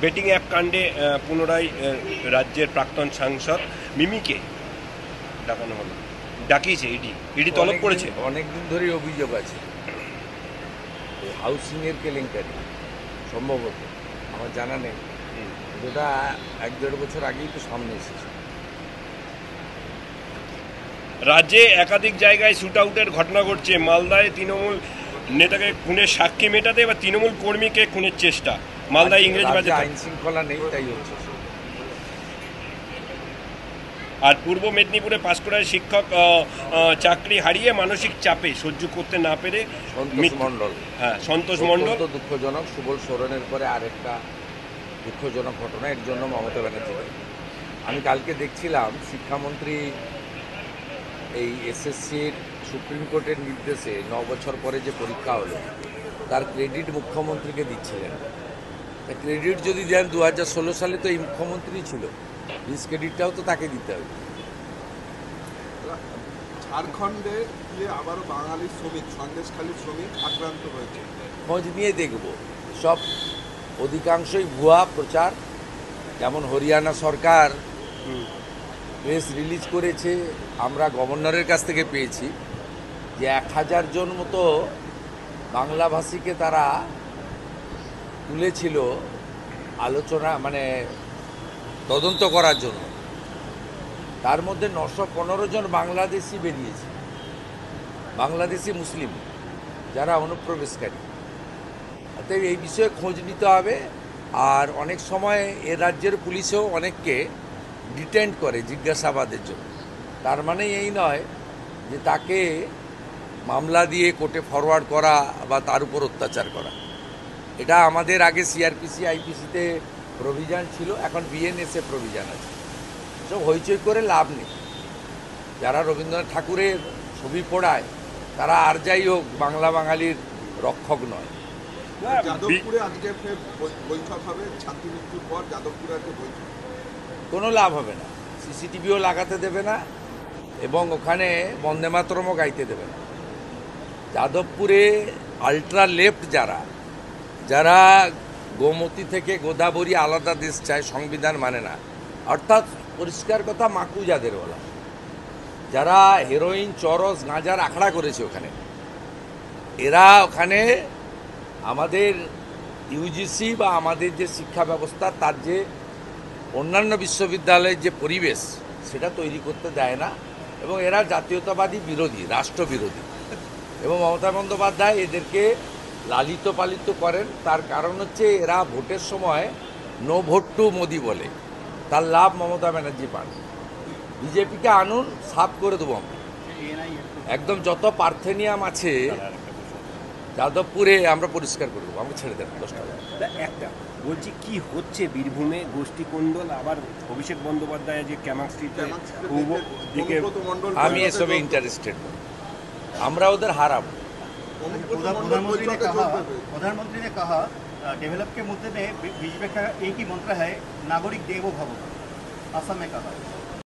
Betting app কাণ্ডে পুনরায় রাজ্যের প্রাক্তন সাংসদ মিমিকে ডাকানো হলো, ডাকিয়েছে ইডি তলব করেছে। অনেকদিন ধরেই অভিযোগ আছে হাউসিং এর কেলেঙ্কারি, সম্ভবত আমার জানা নেই, যেটা 1-1.5 বছর আগেই তো সামনে এসেছে। রাজ্যে একাধিক জায়গায় শুট আউটের ঘটনা ঘটছে। মালদায় তৃণমূল নেতাকে খুনের সাক্ষী মেটাতে বা তৃণমূল কর্মীকে খুনের চেষ্টা। মালদায় ইংরেজ বাজার আইন শৃঙ্খলা নেই, তাই হচ্ছে। আর পূর্ব মেদিনীপুরে পাঁশকুড়ায় শিক্ষক চাকরি হারিয়ে মানসিক চাপে সহ্য করতে না পেরে সন্তোষ মণ্ডল। দুঃখজনক। সুবল সোরেনের পরে আরেকটা দুঃখজনক ঘটনা, এর জন্য মমতা ব্যানার্জি। আমি কালকে দেখছিলাম শিক্ষামন্ত্রী এই এসএসসির সুপ্রিম কোর্টের নির্দেশে 9 বছর পরে যে পরীক্ষা হলো তার ক্রেডিট মুখ্যমন্ত্রীকে দিচ্ছিলেন। ক্রেডিট যদি দেন 2016 সালে তো এই মুখ্যমন্ত্রী ছিল, ক্রেডিটটাও তো তাকে দিতে হবে। ঝাড়খণ্ডে গিয়ে আবারও বাঙালি শ্রমিক, সন্দেশখালী শ্রমিক আক্রান্ত হয়েছে। খোঁজ নিয়ে দেখব, সব অধিকাংশই ভুয়া প্রচার। যেমন হরিয়ানা সরকার প্রেস রিলিজ করেছে, আমরা গভর্নরের কাছ থেকে পেয়েছি যে 1000 জন মতো বাংলাভাষীকে তারা তুলেছিল আলোচনা, মানে তদন্ত করার জন্য। তার মধ্যে 915 জন বাংলাদেশি বেরিয়েছে, বাংলাদেশি মুসলিম যারা অনুপ্রবেশকারী। অতএব এই বিষয়ে খোঁজ নিতে হবে। আর অনেক সময় এ রাজ্যের পুলিশও অনেককে ডিটেন্ড করে জিজ্ঞাসাবাদের জন্য। তার মানে এই নয় যে তাকে মামলা দিয়ে কোর্টে ফরওয়ার্ড করা বা তার উপর অত্যাচার করা। এটা আমাদের আগে সিআরপিসি আইপিসিতে প্রভিশন ছিল, এখন বিএনএসএ প্রভিশন আছে। সব হইচই করে লাভ নেই। যারা রবীন্দ্রনাথ ঠাকুরের ছবি পড়ায় তারা আর যাই হোক বাংলা বাঙালির রক্ষক নয়। যাদবপুরে আজকে বৈঠক হবে, ছাত্রী মৃত্যুর পর যাদবপুরে আজকে বৈঠক। কোনো লাভ হবে না, সিসিটিভিও লাগাতে দেবে না এবং ওখানে বন্দে মাতরমও গাইতে দেবে না। যাদবপুরে আলট্রা লেফট যারা গোমতী থেকে গোদাবরী আলাদা দেশ চায়, সংবিধান মানে না, অর্থাৎ পরিষ্কার কথা মাকু যাদের বলা, যারা হেরোইন, চরস, গাঁজার আখড়া করেছে ওখানে, এরা ওখানে আমাদের ইউজিসি বা আমাদের যে শিক্ষা ব্যবস্থা তার যে অন্যান্য বিশ্ববিদ্যালয়ের যে পরিবেশ সেটা তৈরি করতে দেয় না। এবং এরা জাতীয়তাবাদী বিরোধী, রাষ্ট্রবিরোধী। এবং মমতা বন্দ্যোপাধ্যায় এদেরকে লালিত পালিত করেন। তার কারণ হচ্ছে এরা ভোটের সময় নো ভোট টু মোদি বলে, তার লাভ মমতা ব্যানার্জি পান। বিজেপিকে আনুন, সাফ করে দেবো আমরা একদম। যত পার্থেনিয়াম আছে যাদবপুরে আমরা পরিষ্কার করে দেবো, আমরা ছেড়ে দেবো 10 টাকা। একটা বলছি কি হচ্ছে বীরভূমে গোষ্ঠী কোন্দল, আবার অভিষেক বন্দ্যোপাধ্যায় যে ক্যামাক স্ট্রিটে আমি এসবে ইন্টারেস্টেড, আমরা ওদের হারাবো। प्रधानमंत्री ने कहा डेवलप के मुद्दे में बीजेपी का एक ही मंत्र है, नागरिक देवो भव। असम में कहा